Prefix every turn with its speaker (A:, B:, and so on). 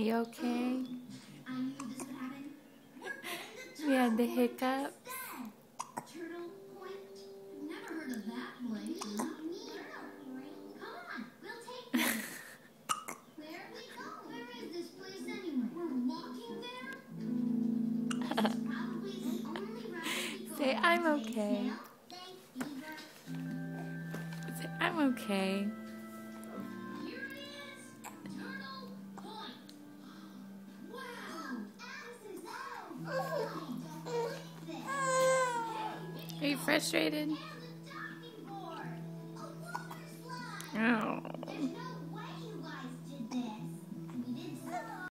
A: you okay? We had the hiccups.
B: Turtle Point? Never heard of that place. Come on, we'll take you. Where we go? Where is this place anyway? We're walking there? This is probably the only route we go.
A: Say, I'm okay.
B: Thanks, Beaver.
A: Say, I'm okay.
B: Here it is, Turtle Point. Wow, this is so fun.
A: Are you frustrated?